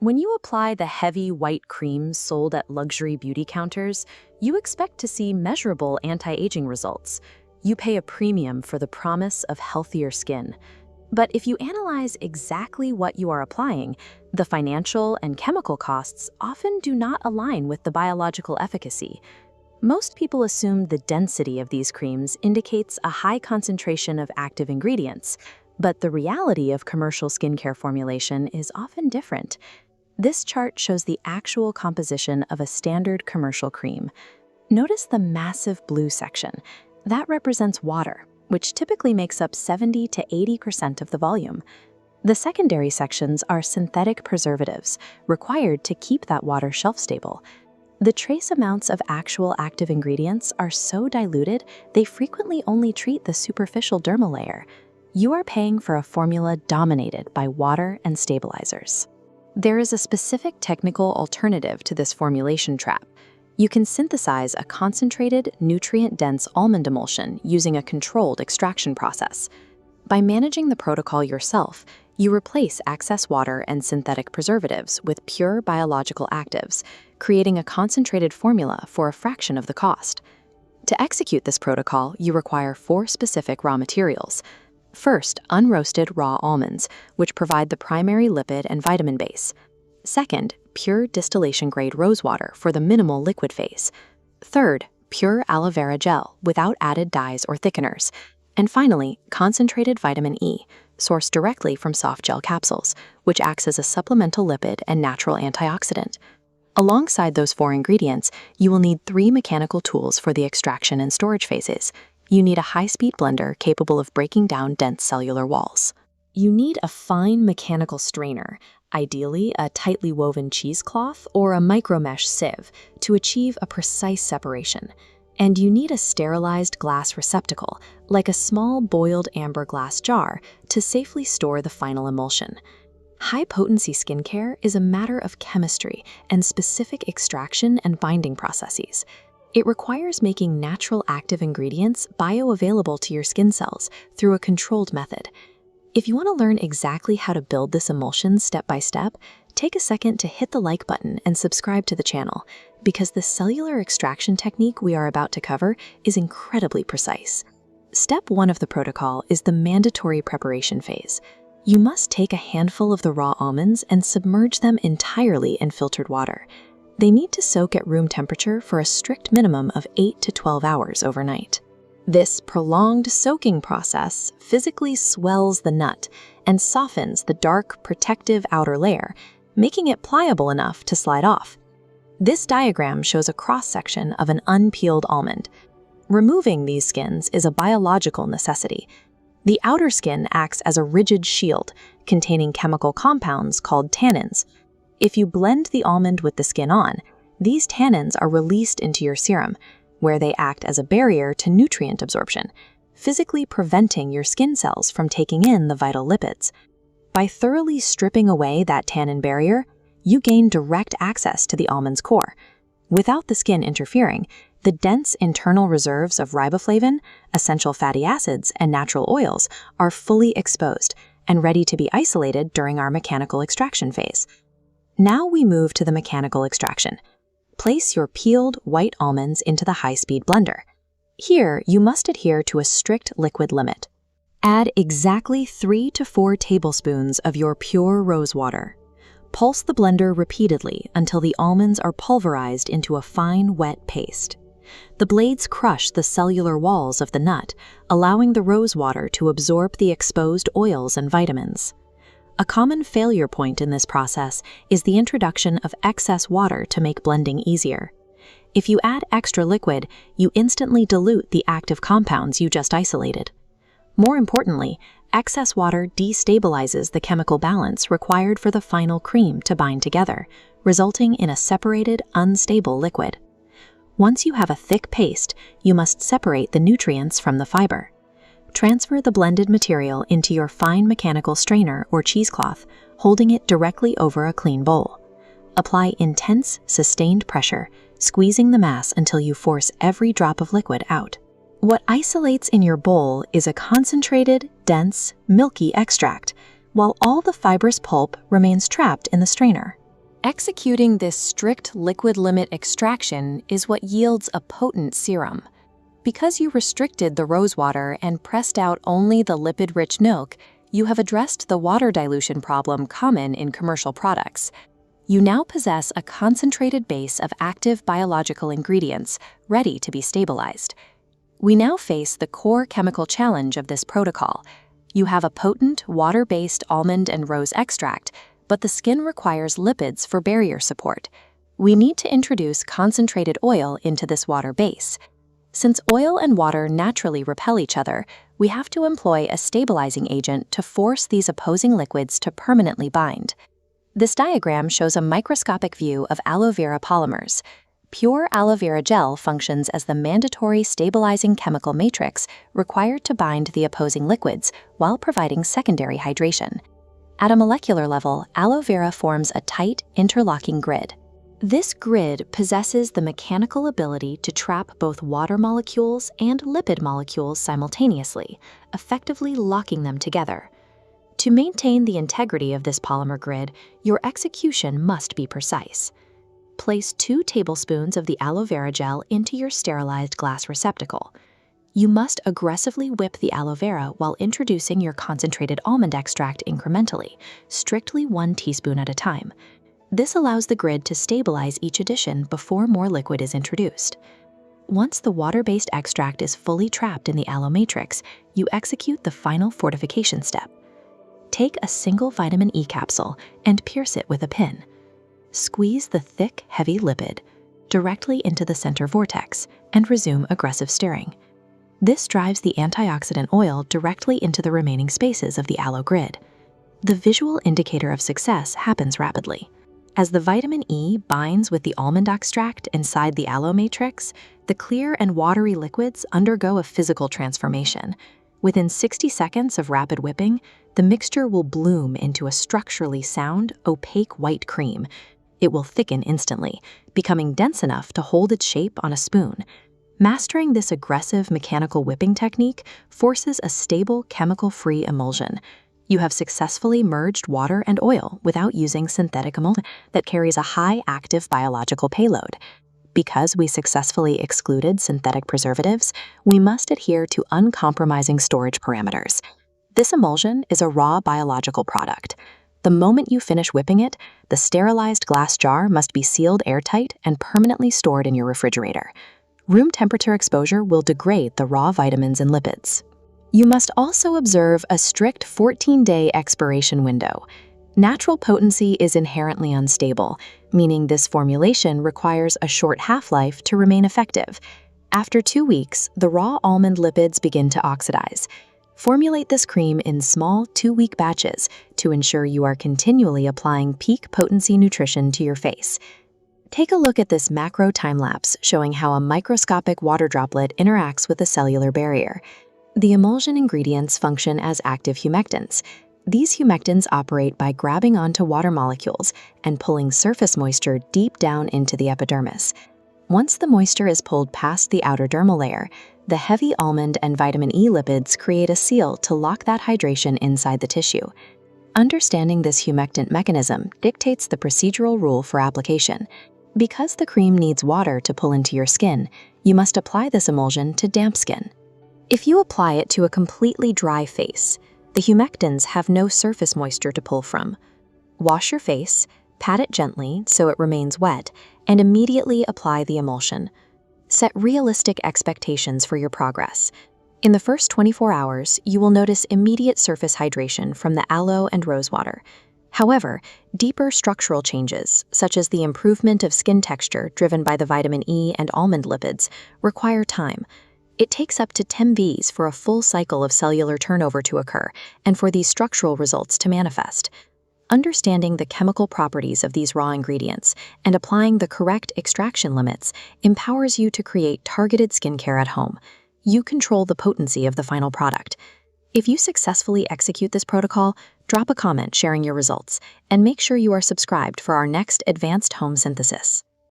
When you apply the heavy white creams sold at luxury beauty counters, you expect to see measurable anti-aging results. You pay a premium for the promise of healthier skin. But if you analyze exactly what you are applying, the financial and chemical costs often do not align with the biological efficacy. Most people assume the density of these creams indicates a high concentration of active ingredients, but the reality of commercial skincare formulation is often different. This chart shows the actual composition of a standard commercial cream. Notice the massive blue section. That represents water, which typically makes up 70 to 80% of the volume. The secondary sections are synthetic preservatives, required to keep that water shelf-stable. The trace amounts of actual active ingredients are so diluted, they frequently only treat the superficial dermal layer. You are paying for a formula dominated by water and stabilizers. There is a specific technical alternative to this formulation trap. You can synthesize a concentrated, nutrient-dense almond emulsion using a controlled extraction process. By managing the protocol yourself, you replace excess water and synthetic preservatives with pure biological actives, creating a concentrated formula for a fraction of the cost. To execute this protocol, you require 4 specific raw materials. First, unroasted raw almonds, which provide the primary lipid and vitamin base. Second, pure distillation-grade rosewater for the minimal liquid phase. Third, pure aloe vera gel without added dyes or thickeners. And finally, concentrated vitamin E, sourced directly from soft gel capsules, which acts as a supplemental lipid and natural antioxidant. Alongside those 4 ingredients, you will need 3 mechanical tools for the extraction and storage phases. You need a high-speed blender capable of breaking down dense cellular walls. You need a fine mechanical strainer, ideally a tightly woven cheesecloth or a micromesh sieve, to achieve a precise separation. And you need a sterilized glass receptacle, like a small boiled amber glass jar, to safely store the final emulsion. High-potency skincare is a matter of chemistry and specific extraction and binding processes. It requires making natural active ingredients bioavailable to your skin cells through a controlled method. If you want to learn exactly how to build this emulsion step by step, take a second to hit the like button and subscribe to the channel, because the cellular extraction technique we are about to cover is incredibly precise. Step 1 of the protocol is the mandatory preparation phase. You must take a handful of the raw almonds and submerge them entirely in filtered water. They need to soak at room temperature for a strict minimum of 8 to 12 hours overnight. This prolonged soaking process physically swells the nut and softens the dark, protective outer layer, making it pliable enough to slide off. This diagram shows a cross-section of an unpeeled almond. Removing these skins is a biological necessity. The outer skin acts as a rigid shield containing chemical compounds called tannins. If you blend the almond with the skin on, these tannins are released into your serum, where they act as a barrier to nutrient absorption, physically preventing your skin cells from taking in the vital lipids. By thoroughly stripping away that tannin barrier, you gain direct access to the almond's core. Without the skin interfering, the dense internal reserves of riboflavin, essential fatty acids, and natural oils are fully exposed and ready to be isolated during our mechanical extraction phase. Now we move to the mechanical extraction. Place your peeled white almonds into the high-speed blender. Here, you must adhere to a strict liquid limit. Add exactly 3 to 4 tablespoons of your pure rosewater. Pulse the blender repeatedly until the almonds are pulverized into a fine, wet paste. The blades crush the cellular walls of the nut, allowing the rosewater to absorb the exposed oils and vitamins. A common failure point in this process is the introduction of excess water to make blending easier. If you add extra liquid, you instantly dilute the active compounds you just isolated. More importantly, excess water destabilizes the chemical balance required for the final cream to bind together, resulting in a separated, unstable liquid. Once you have a thick paste, you must separate the nutrients from the fiber. Transfer the blended material into your fine mechanical strainer or cheesecloth, holding it directly over a clean bowl. Apply intense, sustained pressure, squeezing the mass until you force every drop of liquid out. What isolates in your bowl is a concentrated, dense, milky extract, while all the fibrous pulp remains trapped in the strainer. Executing this strict liquid limit extraction is what yields a potent serum. Because you restricted the rosewater and pressed out only the lipid-rich milk, you have addressed the water dilution problem common in commercial products. You now possess a concentrated base of active biological ingredients ready to be stabilized. We now face the core chemical challenge of this protocol. You have a potent, water-based almond and rose extract, but the skin requires lipids for barrier support. We need to introduce concentrated oil into this water base. Since oil and water naturally repel each other, we have to employ a stabilizing agent to force these opposing liquids to permanently bind. This diagram shows a microscopic view of aloe vera polymers. Pure aloe vera gel functions as the mandatory stabilizing chemical matrix required to bind the opposing liquids while providing secondary hydration. At a molecular level, aloe vera forms a tight, interlocking grid. This grid possesses the mechanical ability to trap both water molecules and lipid molecules simultaneously, effectively locking them together. To maintain the integrity of this polymer grid, your execution must be precise. Place 2 tablespoons of the aloe vera gel into your sterilized glass receptacle. You must aggressively whip the aloe vera while introducing your concentrated almond extract incrementally, strictly 1 teaspoon at a time. This allows the grid to stabilize each addition before more liquid is introduced. Once the water-based extract is fully trapped in the aloe matrix, you execute the final fortification step. Take a single vitamin E capsule and pierce it with a pin. Squeeze the thick, heavy lipid directly into the center vortex and resume aggressive stirring. This drives the antioxidant oil directly into the remaining spaces of the aloe grid. The visual indicator of success happens rapidly. As the vitamin E binds with the almond extract inside the aloe matrix, the clear and watery liquids undergo a physical transformation. Within 60 seconds of rapid whipping, the mixture will bloom into a structurally sound, opaque white cream. It will thicken instantly, becoming dense enough to hold its shape on a spoon. Mastering this aggressive mechanical whipping technique forces a stable, chemical-free emulsion. You have successfully merged water and oil without using synthetic emulsion that carries a high active biological payload. Because we successfully excluded synthetic preservatives, we must adhere to uncompromising storage parameters. This emulsion is a raw biological product. The moment you finish whipping it, the sterilized glass jar must be sealed airtight and permanently stored in your refrigerator. Room temperature exposure will degrade the raw vitamins and lipids. You must also observe a strict 14-day expiration window. Natural potency is inherently unstable, meaning this formulation requires a short half-life to remain effective. After 2 weeks, the raw almond lipids begin to oxidize. Formulate this cream in small 2-week batches to ensure you are continually applying peak potency nutrition to your face. Take a look at this macro time-lapse showing how a microscopic water droplet interacts with a cellular barrier. The emulsion ingredients function as active humectants. These humectants operate by grabbing onto water molecules and pulling surface moisture deep down into the epidermis. Once the moisture is pulled past the outer dermal layer, the heavy almond and vitamin E lipids create a seal to lock that hydration inside the tissue. Understanding this humectant mechanism dictates the procedural rule for application. Because the cream needs water to pull into your skin, you must apply this emulsion to damp skin. If you apply it to a completely dry face, the humectants have no surface moisture to pull from. Wash your face, pat it gently so it remains wet, and immediately apply the emulsion. Set realistic expectations for your progress. In the first 24 hours, you will notice immediate surface hydration from the aloe and rosewater. However, deeper structural changes, such as the improvement of skin texture driven by the vitamin E and almond lipids, require time. It takes up to 10 Vs for a full cycle of cellular turnover to occur and for these structural results to manifest. Understanding the chemical properties of these raw ingredients and applying the correct extraction limits empowers you to create targeted skincare at home. You control the potency of the final product. If you successfully execute this protocol, drop a comment sharing your results, and make sure you are subscribed for our next advanced home synthesis.